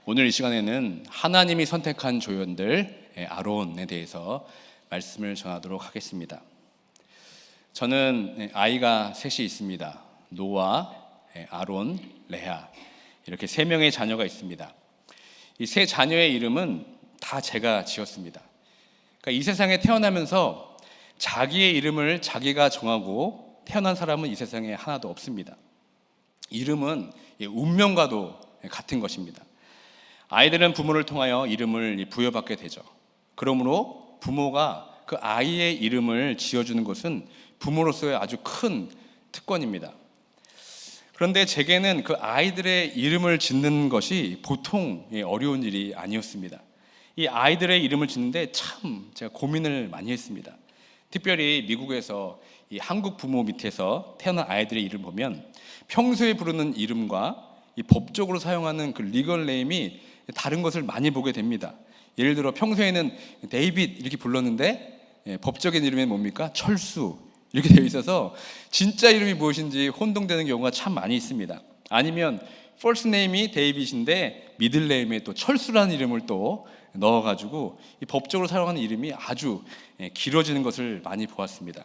오늘 이 시간에는 하나님이 선택한 조연들 아론에 대해서 말씀을 전하도록 하겠습니다. 저는 아이가 셋이 있습니다. 노아, 아론, 레아 이렇게 세 명의 자녀가 있습니다. 이 세 자녀의 이름은 다 제가 지었습니다. 그러니까 이 세상에 태어나면서 자기의 이름을 자기가 정하고 태어난 사람은 이 세상에 하나도 없습니다. 이름은 운명과도 같은 것입니다. 아이들은 부모를 통하여 이름을 부여받게 되죠. 그러므로 부모가 그 아이의 이름을 지어주는 것은 부모로서의 아주 큰 특권입니다. 그런데 제게는 그 아이들의 이름을 짓는 것이 보통 어려운 일이 아니었습니다. 이 아이들의 이름을 짓는데 참 제가 고민을 많이 했습니다. 특별히 미국에서 이 한국 부모 밑에서 태어난 아이들의 이름 보면 평소에 부르는 이름과 이 법적으로 사용하는 그 리걸 네임이 다른 것을 많이 보게 됩니다. 예를 들어 평소에는 데이빗 이렇게 불렀는데 법적인 이름이 뭡니까? 철수 이렇게 되어 있어서 진짜 이름이 무엇인지 혼동되는 경우가 참 많이 있습니다. 아니면 first name이 데이빗인데 middle name에 또 철수라는 이름을 또 넣어가지고 이 법적으로 사용하는 이름이 아주 길어지는 것을 많이 보았습니다.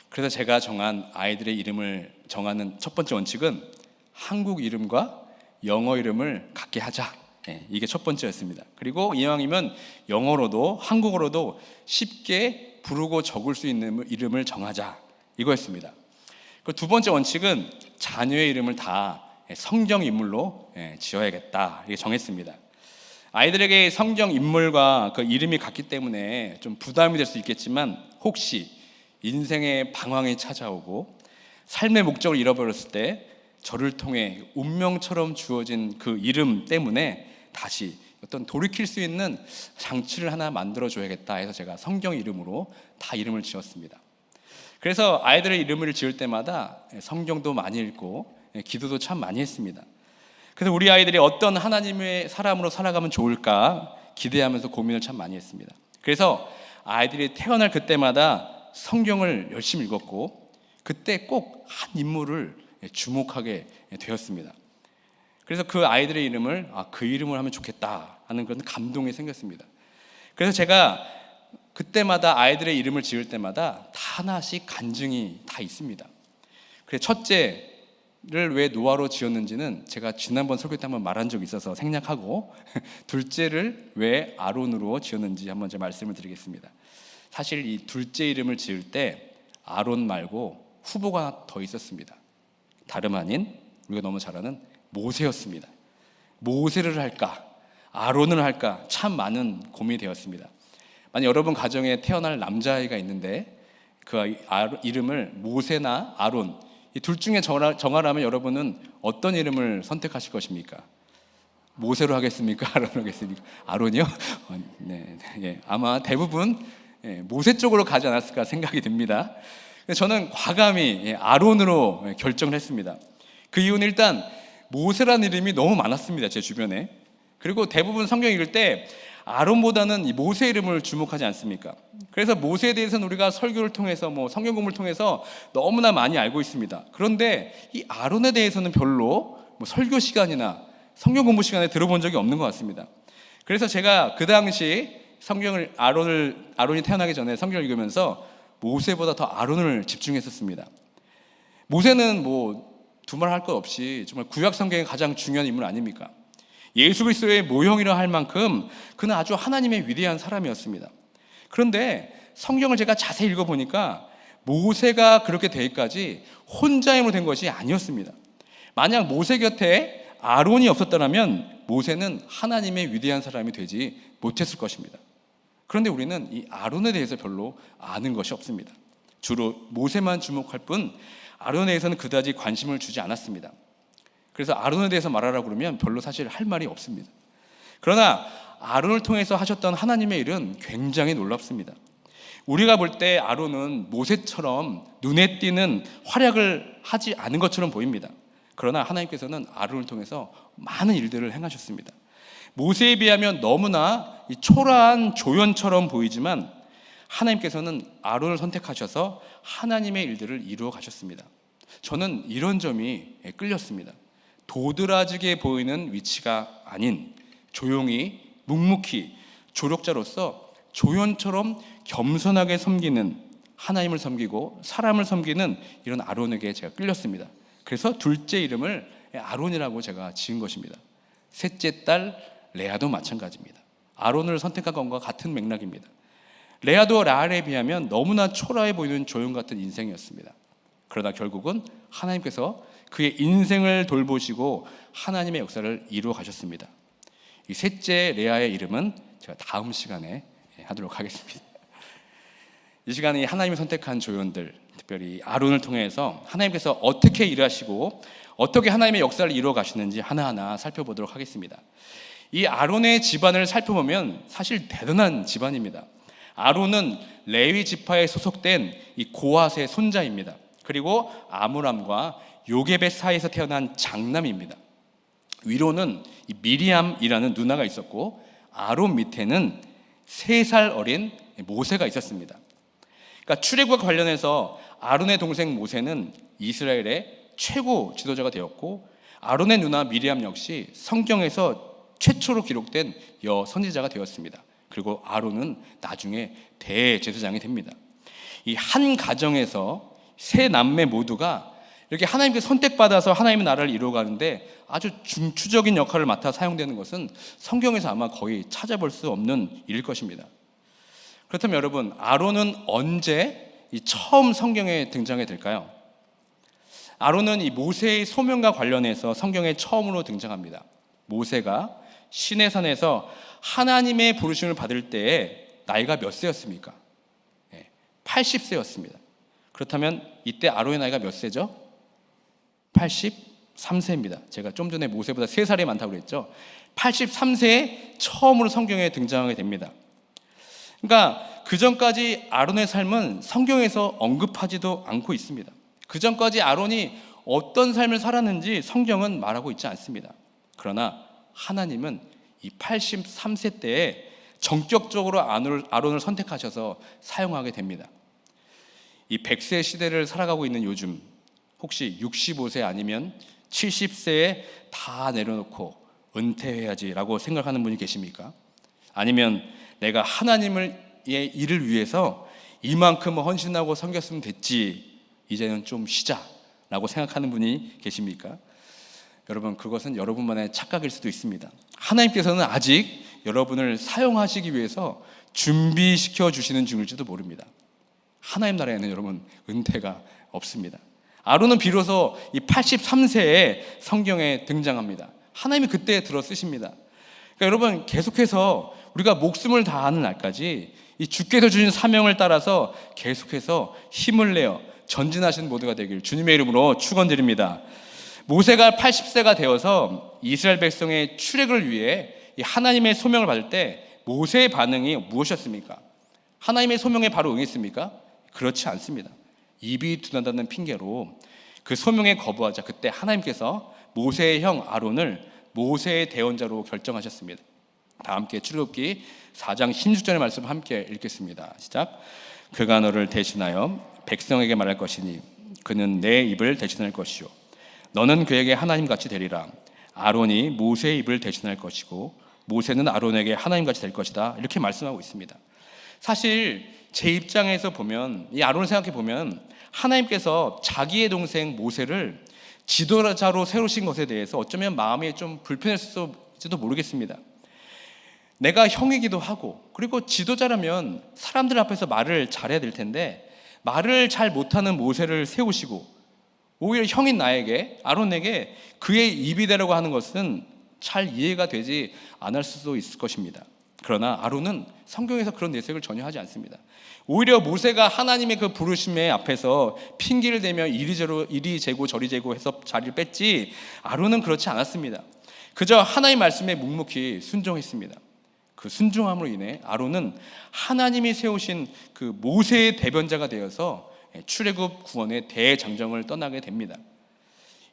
그래서 제가 정한 아이들의 이름을 정하는 첫 번째 원칙은 한국 이름과 영어 이름을 같게 하자. 이게 첫 번째였습니다. 그리고 이왕이면 영어로도 한국어로도 쉽게 부르고 적을 수 있는 이름을 정하자 이거였습니다. 그 두 번째 원칙은 자녀의 이름을 다 성경 인물로 지어야겠다 이렇게 정했습니다. 아이들에게 성경 인물과 그 이름이 같기 때문에 좀 부담이 될 수 있겠지만 혹시 인생의 방황이 찾아오고 삶의 목적을 잃어버렸을 때 저를 통해 운명처럼 주어진 그 이름 때문에 다시 어떤 돌이킬 수 있는 장치를 하나 만들어줘야겠다 해서 제가 성경 이름으로 다 이름을 지었습니다. 그래서 아이들의 이름을 지을 때마다 성경도 많이 읽고 기도도 참 많이 했습니다. 그래서 우리 아이들이 어떤 하나님의 사람으로 살아가면 좋을까 기대하면서 고민을 참 많이 했습니다. 그래서 아이들이 태어날 그때마다 성경을 열심히 읽었고 그때 꼭 한 인물을 주목하게 되었습니다. 그래서 그 아이들의 이름을 그 이름을 하면 좋겠다 하는 그런 감동이 생겼습니다. 그래서 제가 그때마다 아이들의 이름을 지을 때마다 다 하나씩 간증이 다 있습니다. 그래서 첫째를 왜 노아로 지었는지는 제가 지난번 설교 때 한번 말한 적이 있어서 생략하고 둘째를 왜 아론으로 지었는지 한번 제가 말씀을 드리겠습니다. 사실 이 둘째 이름을 지을 때 아론 말고 후보가 더 있었습니다. 다름 아닌 우리가 너무 잘 아는 모세였습니다. 모세를 할까 아론을 할까 참 많은 고민이 되었습니다. 만약 여러분 가정에 태어날 남자아이가 있는데 그 이름을 모세나 아론 이 둘 중에 정하라면 여러분은 어떤 이름을 선택하실 것입니까? 모세로 하겠습니까? 아론으로 하겠습니까? 아론이요? 네. 아마 대부분 모세 쪽으로 가지 않았을까 생각이 듭니다. 저는 과감히 아론으로 결정을 했습니다. 그 이유는 일단 모세라는 이름이 너무 많았습니다. 제 주변에. 그리고 대부분 성경 읽을 때 아론보다는 이 모세 이름을 주목하지 않습니까? 그래서 모세에 대해서는 우리가 설교를 통해서 성경 공부를 통해서 너무나 많이 알고 있습니다. 그런데 이 아론에 대해서는 별로 설교 시간이나 성경 공부 시간에 들어본 적이 없는 것 같습니다. 그래서 제가 그 당시 성경을 아론이 태어나기 전에 성경을 읽으면서 모세보다 더 아론을 집중했었습니다. 모세는 두말 할 것 없이 정말 구약 성경의 가장 중요한 인물 아닙니까? 예수 그리스도의 모형이라 할 만큼 그는 아주 하나님의 위대한 사람이었습니다. 그런데 성경을 제가 자세히 읽어보니까 모세가 그렇게 되기까지 혼자 힘으로 된 것이 아니었습니다. 만약 모세 곁에 아론이 없었다면 모세는 하나님의 위대한 사람이 되지 못했을 것입니다. 그런데 우리는 이 아론에 대해서 별로 아는 것이 없습니다. 주로 모세만 주목할 뿐 아론에 대해서는 그다지 관심을 주지 않았습니다. 그래서 아론에 대해서 말하라고 그러면 별로 사실 할 말이 없습니다. 그러나 아론을 통해서 하셨던 하나님의 일은 굉장히 놀랍습니다. 우리가 볼 때 아론은 모세처럼 눈에 띄는 활약을 하지 않은 것처럼 보입니다. 그러나 하나님께서는 아론을 통해서 많은 일들을 행하셨습니다. 모세에 비하면 너무나 초라한 조연처럼 보이지만 하나님께서는 아론을 선택하셔서 하나님의 일들을 이루어 가셨습니다. 저는 이런 점이 끌렸습니다. 도드라지게 보이는 위치가 아닌 조용히 묵묵히 조력자로서 조연처럼 겸손하게 섬기는, 하나님을 섬기고 사람을 섬기는 이런 아론에게 제가 끌렸습니다. 그래서 둘째 이름을 아론이라고 제가 지은 것입니다. 셋째 딸 레아도 마찬가지입니다. 아론을 선택한 것과 같은 맥락입니다. 레아도 라헬에 비하면 너무나 초라해 보이는 조연 같은 인생이었습니다. 그러나 결국은 하나님께서 그의 인생을 돌보시고 하나님의 역사를 이루어 가셨습니다. 이 셋째 레아의 이름은 제가 다음 시간에 하도록 하겠습니다. 이 시간에 하나님이 선택한 조연들, 특별히 아론을 통해서 하나님께서 어떻게 일하시고 어떻게 하나님의 역사를 이루어 가시는지 하나하나 살펴보도록 하겠습니다. 이 아론의 집안을 살펴보면 사실 대단한 집안입니다. 아론은 레위 지파에 소속된 이 고핫의 손자입니다. 그리고 아므람과 요게벳 사이에서 태어난 장남입니다. 위로는 이 미리암이라는 누나가 있었고 아론 밑에는 3살 어린 모세가 있었습니다. 그러니까 출애굽과 관련해서 아론의 동생 모세는 이스라엘의 최고 지도자가 되었고 아론의 누나 미리암 역시 성경에서 최초로 기록된 여선지자가 되었습니다. 그리고 아론은 나중에 대제사장이 됩니다. 이 한 가정에서 3남매 모두가 이렇게 하나님께 선택받아서 하나님의 나라를 이루어가는데 아주 중추적인 역할을 맡아 사용되는 것은 성경에서 아마 거의 찾아볼 수 없는 일일 것입니다. 그렇다면 여러분, 아론은 언제 처음 성경에 등장해 될까요? 아론은 이 모세의 소명과 관련해서 성경에 처음으로 등장합니다. 모세가 시내산에서 하나님의 부르심을 받을 때에 나이가 몇 세였습니까? 80세였습니다. 그렇다면 이때 아론의 나이가 몇 세죠? 83세입니다. 제가 좀 전에 모세보다 3살이 많다고 그랬죠. 83세에 처음으로 성경에 등장하게 됩니다. 그러니까 그 전까지 아론의 삶은 성경에서 언급하지도 않고 있습니다. 그 전까지 아론이 어떤 삶을 살았는지 성경은 말하고 있지 않습니다. 그러나 하나님은 이 83세 때에 전격적으로 아론을 선택하셔서 사용하게 됩니다. 이 100세 시대를 살아가고 있는 요즘, 혹시 65세 아니면 70세에 다 내려놓고 은퇴해야지라고 생각하는 분이 계십니까? 아니면 내가 하나님의 일을 위해서 이만큼 헌신하고 섬겼으면 됐지, 이제는 좀 쉬자라고 생각하는 분이 계십니까? 여러분, 그것은 여러분만의 착각일 수도 있습니다. 하나님께서는 아직 여러분을 사용하시기 위해서 준비시켜 주시는 중일지도 모릅니다. 하나님 나라에는 여러분 은퇴가 없습니다. 아론은 비로소 이 83세에 성경에 등장합니다. 하나님이 그때 들어 쓰십니다. 그러니까 여러분, 계속해서 우리가 목숨을 다하는 날까지 이 주께서 주신 사명을 따라서 계속해서 힘을 내어 전진하시는 모두가 되길 주님의 이름으로 축원드립니다. 모세가 80세가 되어서 이스라엘 백성의 출애굽을 위해 하나님의 소명을 받을 때 모세의 반응이 무엇이었습니까? 하나님의 소명에 바로 응했습니까? 그렇지 않습니다. 입이 둔하다는 핑계로 그 소명에 거부하자 그때 하나님께서 모세의 형 아론을 모세의 대언자로 결정하셨습니다. 다 함께 출애굽기 4장 16절의 말씀 함께 읽겠습니다. 시작. 그가 너를 대신하여 백성에게 말할 것이니 그는 내 입을 대신할 것이요 너는 그에게 하나님같이 되리라. 아론이 모세의 입을 대신할 것이고 모세는 아론에게 하나님같이 될 것이다. 이렇게 말씀하고 있습니다. 사실 제 입장에서 보면, 이 아론을 생각해 보면 하나님께서 자기의 동생 모세를 지도자로 세우신 것에 대해서 어쩌면 마음이 좀 불편했을지도 모르겠습니다. 내가 형이기도 하고, 그리고 지도자라면 사람들 앞에서 말을 잘해야 될 텐데 말을 잘 못하는 모세를 세우시고 오히려 형인 나에게, 아론에게 그의 입이 되라고 하는 것은 잘 이해가 되지 않을 수도 있을 것입니다. 그러나 아론은 성경에서 그런 내색을 전혀 하지 않습니다. 오히려 모세가 하나님의 그 부르심에 앞에서 핑계를 대며 이리 재고 저리 재고 해서 자리를 뺐지, 아론은 그렇지 않았습니다. 그저 하나님 말씀에 묵묵히 순종했습니다. 그 순종함으로 인해 아론은 하나님이 세우신 그 모세의 대변자가 되어서 출애굽 구원의 대장정을 떠나게 됩니다.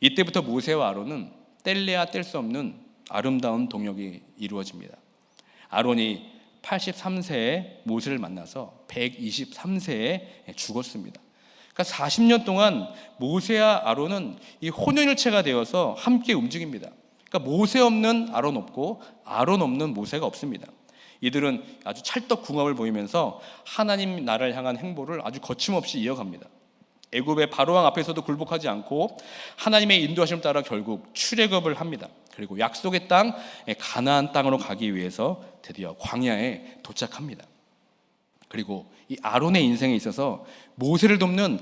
이때부터 모세와 아론은 뗄래야 뗄 수 없는 아름다운 동역이 이루어집니다. 아론이 83세에 모세를 만나서 123세에 죽었습니다. 그러니까 40년 동안 모세와 아론은 이 혼연일체가 되어서 함께 움직입니다. 그러니까 모세 없는 아론 없고 아론 없는 모세가 없습니다. 이들은 아주 찰떡궁합을 보이면서 하나님 나라를 향한 행보를 아주 거침없이 이어갑니다. 애굽의 바로왕 앞에서도 굴복하지 않고 하나님의 인도하심을 따라 결국 출애굽을 합니다. 그리고 약속의 땅 가나안 땅으로 가기 위해서 드디어 광야에 도착합니다. 그리고 이 아론의 인생에 있어서 모세를 돕는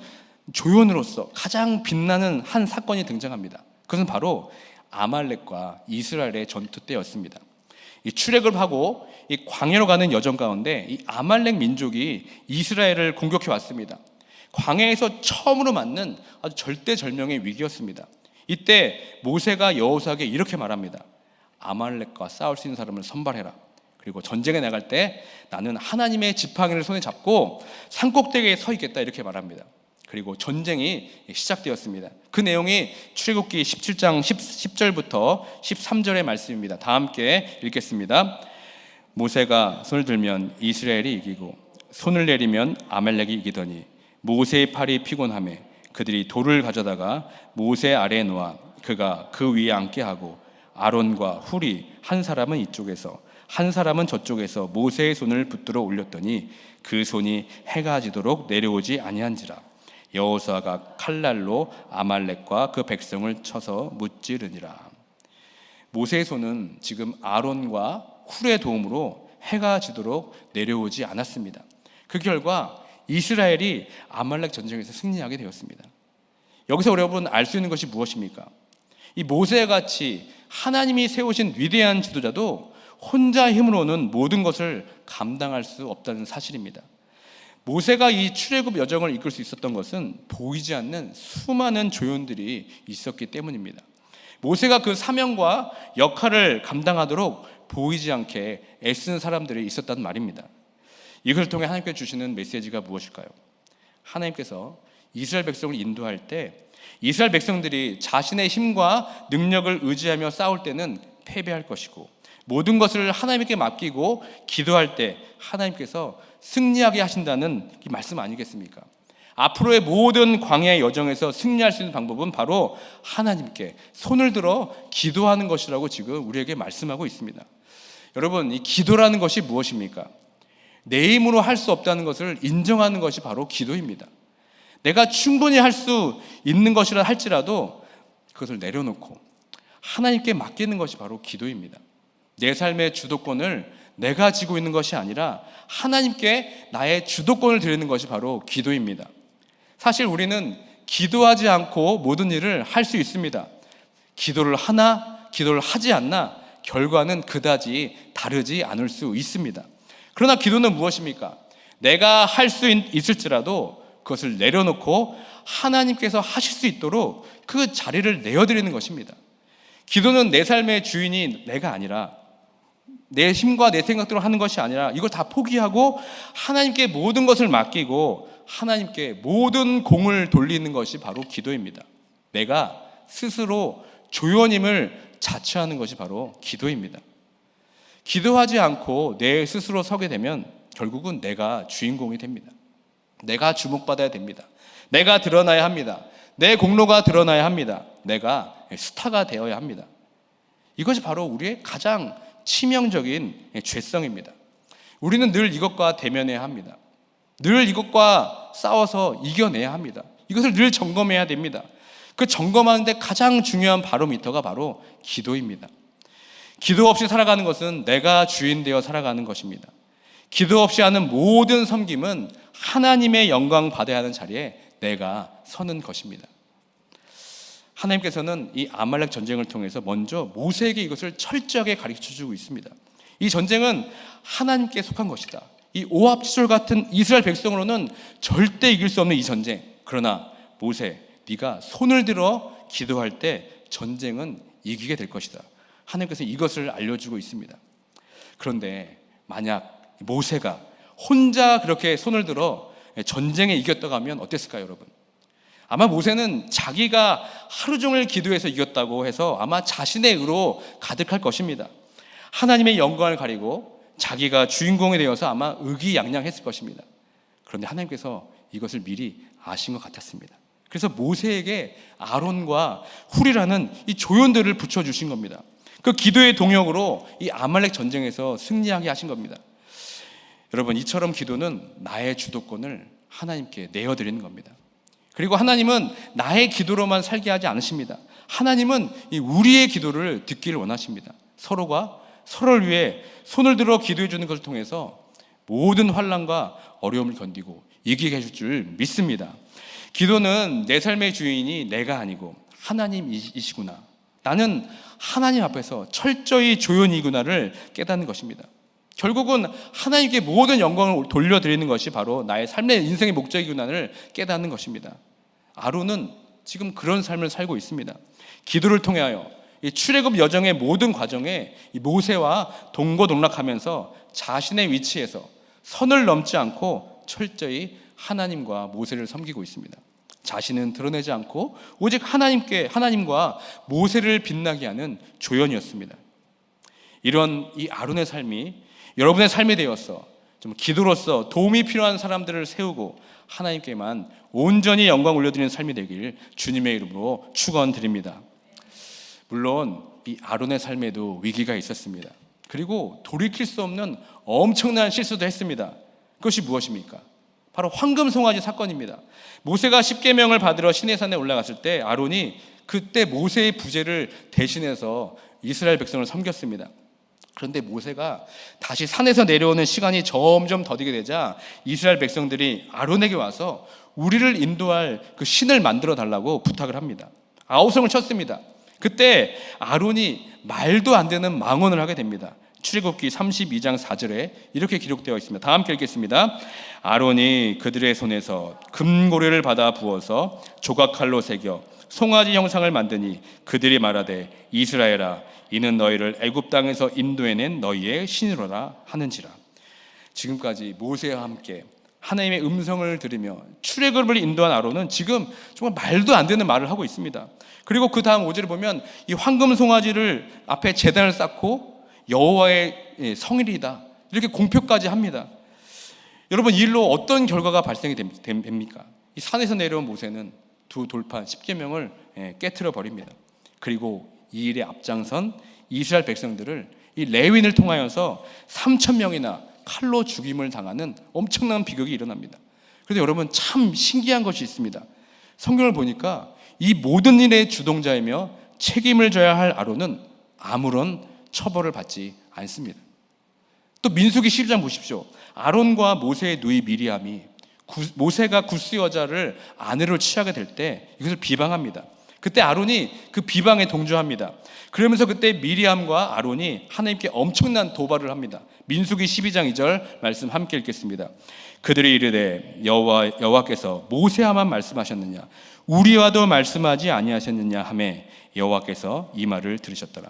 조연으로서 가장 빛나는 한 사건이 등장합니다. 그것은 바로 아말렉과 이스라엘의 전투 때였습니다. 이 출애굽하고 이 광야로 가는 여정 가운데 이 아말렉 민족이 이스라엘을 공격해 왔습니다. 광야에서 처음으로 맞는 아주 절대절명의 위기였습니다. 이때 모세가 여호수아에게 이렇게 말합니다. 아말렉과 싸울 수 있는 사람을 선발해라. 그리고 전쟁에 나갈 때 나는 하나님의 지팡이를 손에 잡고 산꼭대기에 서 있겠다, 이렇게 말합니다. 그리고 전쟁이 시작되었습니다. 그 내용이 출애굽기 17장 10절부터 13절의 말씀입니다. 다 함께 읽겠습니다. 모세가 손을 들면 이스라엘이 이기고 손을 내리면 아말렉이 이기더니 모세의 팔이 피곤하매 그들이 돌을 가져다가 모세 아래에 놓아 그가 그 위에 앉게 하고 아론과 훌이 한 사람은 이쪽에서 한 사람은 저쪽에서 모세의 손을 붙들어 올렸더니 그 손이 해가 지도록 내려오지 아니한지라. 여호수아가 칼날로 아말렉과 그 백성을 쳐서 무찌르니라. 모세의 손은 지금 아론과 훌의 도움으로 해가 지도록 내려오지 않았습니다. 그 결과 이스라엘이 아말렉 전쟁에서 승리하게 되었습니다. 여기서 여러분 알 수 있는 것이 무엇입니까? 이 모세같이 하나님이 세우신 위대한 지도자도 혼자 힘으로는 모든 것을 감당할 수 없다는 사실입니다. 모세가 이 출애굽 여정을 이끌 수 있었던 것은 보이지 않는 수많은 조연들이 있었기 때문입니다. 모세가 그 사명과 역할을 감당하도록 보이지 않게 애쓰는 사람들이 있었단 말입니다. 이것을 통해 하나님께서 주시는 메시지가 무엇일까요? 하나님께서 이스라엘 백성을 인도할 때 이스라엘 백성들이 자신의 힘과 능력을 의지하며 싸울 때는 패배할 것이고, 모든 것을 하나님께 맡기고 기도할 때 하나님께서 승리하게 하신다는 이 말씀 아니겠습니까? 앞으로의 모든 광야의 여정에서 승리할 수 있는 방법은 바로 하나님께 손을 들어 기도하는 것이라고 지금 우리에게 말씀하고 있습니다. 여러분, 이 기도라는 것이 무엇입니까? 내 힘으로 할 수 없다는 것을 인정하는 것이 바로 기도입니다. 내가 충분히 할 수 있는 것이라 할지라도 그것을 내려놓고 하나님께 맡기는 것이 바로 기도입니다. 내 삶의 주도권을 내가 지고 있는 것이 아니라 하나님께 나의 주도권을 드리는 것이 바로 기도입니다. 사실 우리는 기도하지 않고 모든 일을 할 수 있습니다. 기도를 하나, 기도를 하지 않나 결과는 그다지 다르지 않을 수 있습니다. 그러나 기도는 무엇입니까? 내가 할 수 있을지라도 그것을 내려놓고 하나님께서 하실 수 있도록 그 자리를 내어드리는 것입니다. 기도는 내 삶의 주인이 내가 아니라, 내 힘과 내 생각대로 하는 것이 아니라 이걸 다 포기하고 하나님께 모든 것을 맡기고 하나님께 모든 공을 돌리는 것이 바로 기도입니다. 내가 스스로 조연임을 자처하는 것이 바로 기도입니다. 기도하지 않고 내 스스로 서게 되면 결국은 내가 주인공이 됩니다. 내가 주목받아야 됩니다. 내가 드러나야 합니다. 내 공로가 드러나야 합니다. 내가 스타가 되어야 합니다. 이것이 바로 우리의 가장 치명적인 죄성입니다. 우리는 늘 이것과 대면해야 합니다. 늘 이것과 싸워서 이겨내야 합니다. 이것을 늘 점검해야 됩니다. 그 점검하는데 가장 중요한 바로미터가 바로 기도입니다. 기도 없이 살아가는 것은 내가 주인 되어 살아가는 것입니다. 기도 없이 하는 모든 섬김은 하나님의 영광 받아야 하는 자리에 내가 서는 것입니다. 하나님께서는 이 아말렉 전쟁을 통해서 먼저 모세에게 이것을 철저하게 가르쳐주고 있습니다. 이 전쟁은 하나님께 속한 것이다. 이 오합지졸 같은 이스라엘 백성으로는 절대 이길 수 없는 이 전쟁. 그러나 모세, 네가 손을 들어 기도할 때 전쟁은 이기게 될 것이다. 하나님께서 이것을 알려주고 있습니다. 그런데 만약 모세가 혼자 그렇게 손을 들어 전쟁에 이겼다고 하면 어땠을까요, 여러분? 아마 모세는 자기가 하루 종일 기도해서 이겼다고 해서 아마 자신의 의로 가득할 것입니다. 하나님의 영광을 가리고 자기가 주인공이 되어서 아마 의기양양했을 것입니다. 그런데 하나님께서 이것을 미리 아신 것 같았습니다. 그래서 모세에게 아론과 훌이라는 이 조연들을 붙여주신 겁니다. 그 기도의 동역으로 이 아말렉 전쟁에서 승리하게 하신 겁니다. 여러분, 이처럼 기도는 나의 주도권을 하나님께 내어드리는 겁니다. 그리고 하나님은 나의 기도로만 살게 하지 않으십니다. 하나님은 우리의 기도를 듣기를 원하십니다. 서로가 서로를 위해 손을 들어 기도해 주는 것을 통해서 모든 환난과 어려움을 견디고 이기게 해줄 줄 믿습니다. 기도는 내 삶의 주인이 내가 아니고 하나님이시구나, 나는 하나님 앞에서 철저히 조연이구나를 깨닫는 것입니다. 결국은 하나님께 모든 영광을 돌려드리는 것이 바로 나의 삶의 인생의 목적이구나를 깨닫는 것입니다. 아론은 지금 그런 삶을 살고 있습니다. 기도를 통하여 이 출애굽 여정의 모든 과정에 이 모세와 동고동락하면서 자신의 위치에서 선을 넘지 않고 철저히 하나님과 모세를 섬기고 있습니다. 자신은 드러내지 않고 오직 하나님과 모세를 빛나게 하는 조연이었습니다. 이런 이 아론의 삶이 여러분의 삶이 되어서 좀 기도로서 도움이 필요한 사람들을 세우고 하나님께만 온전히 영광 올려드리는 삶이 되길 주님의 이름으로 축원드립니다. 물론 이 아론의 삶에도 위기가 있었습니다. 그리고 돌이킬 수 없는 엄청난 실수도 했습니다. 그것이 무엇입니까? 바로 황금 송아지 사건입니다. 모세가 십계명을 받으러 시내산에 올라갔을 때 아론이 그때 모세의 부재를 대신해서 이스라엘 백성을 섬겼습니다. 그런데 모세가 다시 산에서 내려오는 시간이 점점 더디게 되자 이스라엘 백성들이 아론에게 와서 우리를 인도할 그 신을 만들어 달라고 부탁을 합니다. 아우성을 쳤습니다. 그때 아론이 말도 안 되는 망언을 하게 됩니다. 출애굽기 32장 4절에 이렇게 기록되어 있습니다. 다 함께 읽겠습니다. 아론이 그들의 손에서 금고리를 받아 부어서 조각칼로 새겨 송아지 형상을 만드니 그들이 말하되 이스라엘아, 이는 너희를 애굽 땅에서 인도해낸 너희의 신이로라 하는지라. 지금까지 모세와 함께 하나님의 음성을 들으며 출애굽을 인도한 아론은 지금 정말 말도 안 되는 말을 하고 있습니다. 그리고 그 다음 5절에 보면 이 황금 송아지를 앞에 제단을 쌓고 여호와의 성일이다 이렇게 공표까지 합니다. 여러분, 이 일로 어떤 결과가 발생이 됩니까? 이 산에서 내려온 모세는 두 돌판 10계명을 깨트려 버립니다. 그리고 이 일에 앞장선 이스라엘 백성들을 이 레위인을 통하여서 3,000명이나 칼로 죽임을 당하는 엄청난 비극이 일어납니다. 그런데 여러분, 참 신기한 것이 있습니다. 성경을 보니까 이 모든 일의 주동자이며 책임을 져야 할 아론은 아무런 처벌을 받지 않습니다. 또 민수기 12장 보십시오. 아론과 모세의 누이 미리암이 모세가 구스 여자를 아내로 취하게 될 때 이것을 비방합니다. 그때 아론이 그 비방에 동조합니다. 그러면서 그때 미리암과 아론이 하나님께 엄청난 도발을 합니다. 민수기 12장 2절 말씀 함께 읽겠습니다. 그들이 이르되 여호와께서 모세와만 말씀하셨느냐 우리와도 말씀하지 아니하셨느냐 하매 여호와께서 이 말을 들으셨더라.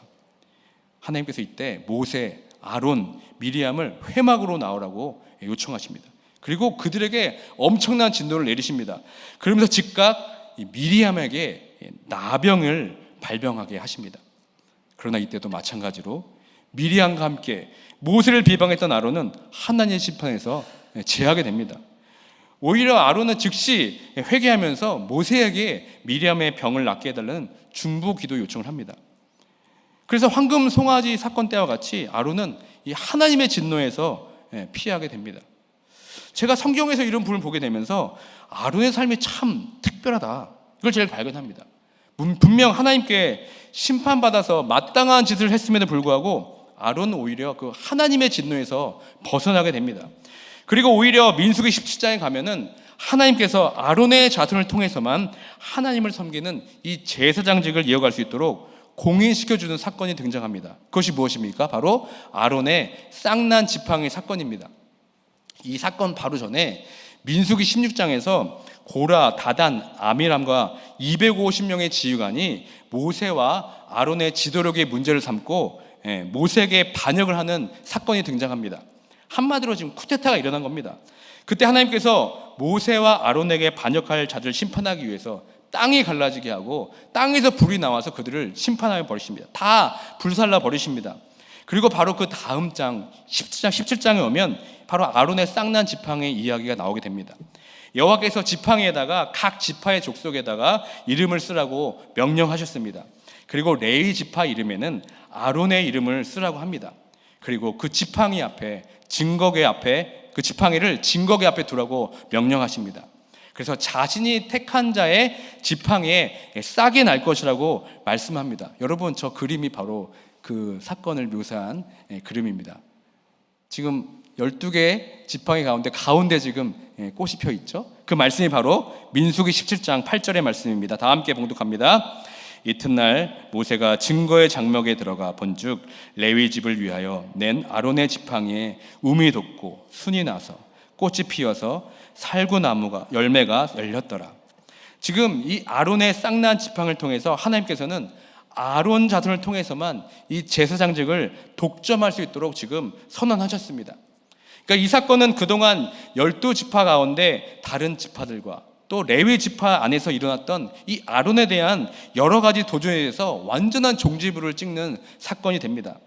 하나님께서 이때 모세, 아론, 미리암을 회막으로 나오라고 요청하십니다. 그리고 그들에게 엄청난 진노를 내리십니다. 그러면서 즉각 미리암에게 나병을 발병하게 하십니다. 그러나 이때도 마찬가지로 미리암과 함께 모세를 비방했던 아론은 하나님의 심판에서 제하게 됩니다. 오히려 아론은 즉시 회개하면서 모세에게 미리암의 병을 낫게 해달라는 중보 기도 요청을 합니다. 그래서 황금 송아지 사건 때와 같이 아론은 이 하나님의 진노에서 피하게 됩니다. 제가 성경에서 이런 부분을 보게 되면서 아론의 삶이 참 특별하다, 이걸 제일 발견합니다. 분명 하나님께 심판받아서 마땅한 짓을 했음에도 불구하고 아론은 오히려 그 하나님의 진노에서 벗어나게 됩니다. 그리고 오히려 민수기 17장에 가면은 하나님께서 아론의 자손을 통해서만 하나님을 섬기는 이 제사장직을 이어갈 수 있도록 공인시켜주는 사건이 등장합니다. 그것이 무엇입니까? 바로 아론의 쌍난 지팡이 사건입니다. 이 사건 바로 전에 민수기 16장에서 고라, 다단, 아미람과 250명의 지휘관이 모세와 아론의 지도력의 문제를 삼고 모세에게 반역을 하는 사건이 등장합니다. 한마디로 지금 쿠데타가 일어난 겁니다. 그때 하나님께서 모세와 아론에게 반역할 자들을 심판하기 위해서 땅이 갈라지게 하고 땅에서 불이 나와서 그들을 심판하여 버리십니다. 다 불살라 버리십니다. 그리고 바로 그 다음 장 17장에 오면 바로 아론의 쌍난 지팡이 이야기가 나오게 됩니다. 여호와께서 지팡이에다가 각 지파의 족속에다가 이름을 쓰라고 명령하셨습니다. 그리고 레위 지파 이름에는 아론의 이름을 쓰라고 합니다. 그리고 그 지팡이 앞에, 증거궤 앞에, 그 지팡이를 증거궤 앞에 두라고 명령하십니다. 그래서 자신이 택한 자의 지팡이에 싹이 날 것이라고 말씀합니다. 여러분, 저 그림이 바로 그 사건을 묘사한 그림입니다. 지금 12개의 지팡이 가운데 지금 꽃이 펴 있죠. 그 말씀이 바로 민수기 17장 8절의 말씀입니다. 다 함께 봉독합니다. 이튿날 모세가 증거의 장막에 들어가 본즉 레위 집을 위하여 낸 아론의 지팡이에 움이 돋고 순이 나서 꽃이 피어서 살구나무가 열매가 열렸더라. 지금 이 아론의 싹난 지팡이를 통해서 하나님께서는 아론 자손을 통해서만 이 제사장직을 독점할 수 있도록 지금 선언하셨습니다. 그러니까 이 사건은 그동안 12지파 가운데 다른 지파들과 또 레위 지파 안에서 일어났던 이 아론에 대한 여러 가지 도전에 대해서 완전한 종지부를 찍는 사건이 됩니다.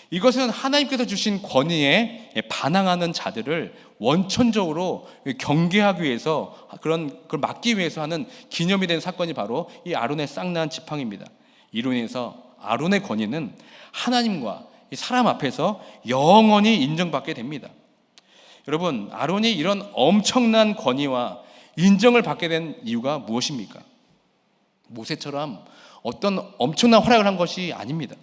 이것은 하나님께서 주신 권위에 반항하는 자들을 원천적으로 경계하기 위해서 그걸 막기 위해서 하는 기념이 된 사건이 바로 이 아론의 싹난 지팡이입니다. 이로 인해서 아론의 권위는 하나님과 사람 앞에서 영원히 인정받게 됩니다. 여러분, 아론이 이런 엄청난 권위와 인정을 받게 된 이유가 무엇입니까? 모세처럼 어떤 엄청난 활약을 한 것이 아닙니다.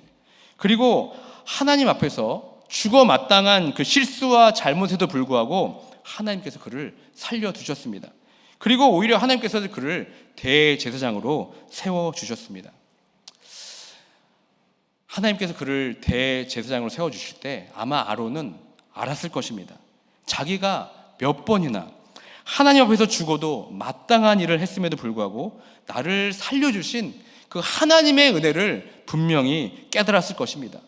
그리고 하나님 앞에서 죽어 마땅한 그 실수와 잘못에도 불구하고 하나님께서 그를 살려두셨습니다. 그리고 오히려 하나님께서 그를 대제사장으로 세워주셨습니다. 하나님께서 그를 대제사장으로 세워주실 때 아마 아론은 알았을 것입니다. 자기가 몇 번이나 하나님 앞에서 죽어도 마땅한 일을 했음에도 불구하고 나를 살려주신 그 하나님의 은혜를 분명히 깨달았을 것입니다.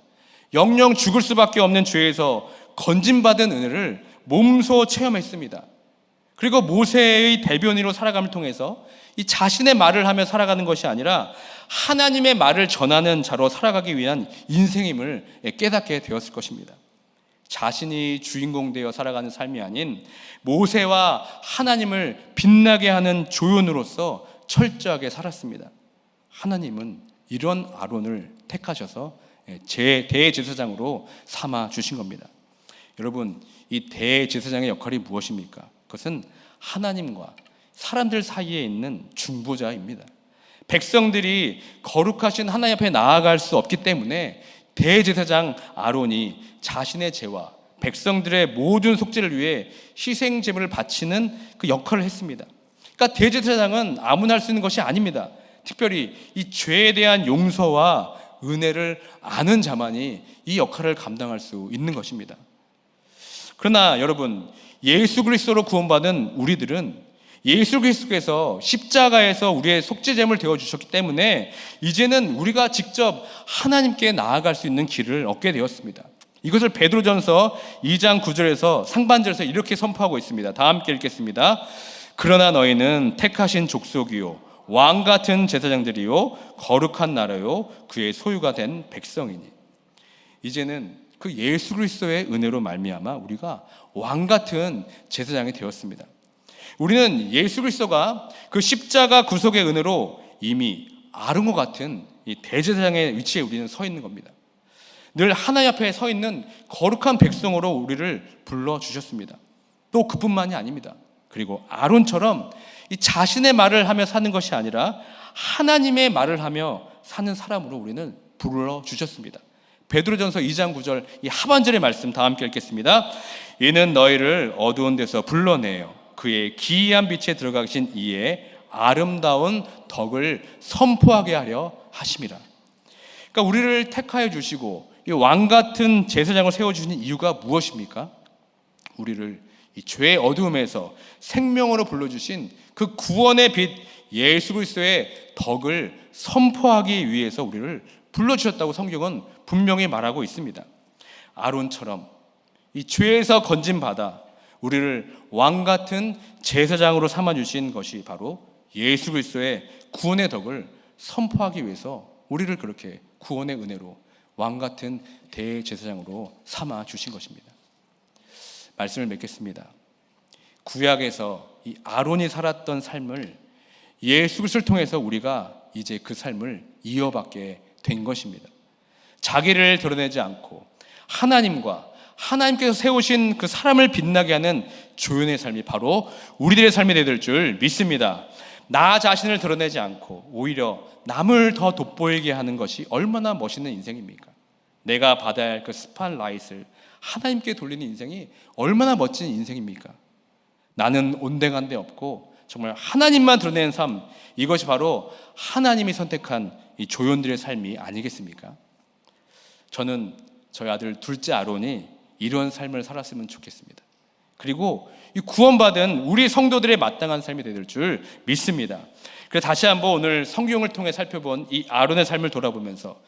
영영 죽을 수밖에 없는 죄에서 건진받은 은혜를 몸소 체험했습니다. 그리고 모세의 대변인으로 살아감을 통해서 이 자신의 말을 하며 살아가는 것이 아니라 하나님의 말을 전하는 자로 살아가기 위한 인생임을 깨닫게 되었을 것입니다. 자신이 주인공 되어 살아가는 삶이 아닌 모세와 하나님을 빛나게 하는 조연으로서 철저하게 살았습니다. 하나님은 이런 아론을 택하셔서 대제사장으로 삼아 주신 겁니다. 여러분, 이 대제사장의 역할이 무엇입니까? 그것은 하나님과 사람들 사이에 있는 중보자입니다. 백성들이 거룩하신 하나님 앞에 나아갈 수 없기 때문에 대제사장 아론이 자신의 죄와 백성들의 모든 속죄를 위해 희생 제물을 바치는 그 역할을 했습니다. 그러니까 대제사장은 아무나 할 수 있는 것이 아닙니다. 특별히 이 죄에 대한 용서와 은혜를 아는 자만이 이 역할을 감당할 수 있는 것입니다. 그러나 여러분, 예수 그리스도로 구원받은 우리들은 예수 그리스도께서 십자가에서 우리의 속죄제물을 되어주셨기 때문에 이제는 우리가 직접 하나님께 나아갈 수 있는 길을 얻게 되었습니다. 이것을 베드로전서 2장 9절에서 상반절에서 이렇게 선포하고 있습니다. 다 함께 읽겠습니다. 그러나 너희는 택하신 족속이요 왕같은 제사장들이요 거룩한 나라요 그의 소유가 된 백성이니. 이제는 그 예수 그리스도의 은혜로 말미암아 우리가 왕같은 제사장이 되었습니다. 우리는 예수 그리스도가 그 십자가 구속의 은혜로 이미 아름과 같은 이 대제사장의 위치에 우리는 서 있는 겁니다. 늘 하나님 앞에 서 있는 거룩한 백성으로 우리를 불러주셨습니다. 또 그뿐만이 아닙니다. 그리고 아론처럼 이 자신의 말을 하며 사는 것이 아니라 하나님의 말을 하며 사는 사람으로 우리는 불러주셨습니다. 베드로전서 2장 9절 이 하반절의 말씀 다 함께 읽겠습니다. 이는 너희를 어두운 데서 불러내어 그의 기이한 빛에 들어가 계신 이의 아름다운 덕을 선포하게 하려 하심이라. 그러니까 우리를 택하여 주시고 이 왕같은 제사장을 세워주신 이유가 무엇입니까? 우리를 이 죄의 어두움에서 생명으로 불러주신 그 구원의 빛 예수 그리스도의 덕을 선포하기 위해서 우리를 불러주셨다고 성경은 분명히 말하고 있습니다. 아론처럼 이 죄에서 건진받아 우리를 왕같은 제사장으로 삼아주신 것이 바로 예수 그리스도의 구원의 덕을 선포하기 위해서 우리를 그렇게 구원의 은혜로 왕같은 대제사장으로 삼아주신 것입니다. 말씀을 맺겠습니다. 구약에서 이 아론이 살았던 삶을 예수 그리스도를 통해서 우리가 이제 그 삶을 이어받게 된 것입니다. 자기를 드러내지 않고 하나님께서 세우신 그 사람을 빛나게 하는 조연의 삶이 바로 우리들의 삶이 되야 될 줄 믿습니다. 나 자신을 드러내지 않고 오히려 남을 더 돋보이게 하는 것이 얼마나 멋있는 인생입니까? 내가 받아야 할 그 스팟라이트를 하나님께 돌리는 인생이 얼마나 멋진 인생입니까? 나는 온데간 데 없고 정말 하나님만 드러내는 삶, 이것이 바로 하나님이 선택한 이 조연들의 삶이 아니겠습니까? 저는 저희 아들 둘째 아론이 이런 삶을 살았으면 좋겠습니다. 그리고 이 구원받은 우리 성도들의 마땅한 삶이 될 줄 믿습니다. 그래서 다시 한번 오늘 성경을 통해 살펴본 이 아론의 삶을 돌아보면서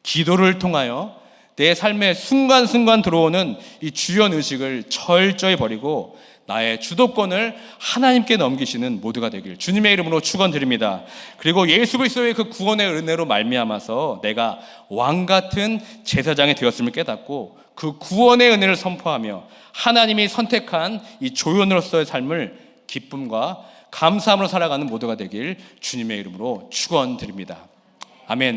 기도를 통하여 내 삶에 순간순간 들어오는 이 주연 의식을 철저히 버리고 나의 주도권을 하나님께 넘기시는 모두가 되길 주님의 이름으로 축원드립니다. 그리고 예수 그리스도의 그 구원의 은혜로 말미암아서 내가 왕 같은 제사장이 되었음을 깨닫고 그 구원의 은혜를 선포하며 하나님이 선택한 이 조연으로서의 삶을 기쁨과 감사함으로 살아가는 모두가 되길 주님의 이름으로 축원드립니다. 아멘.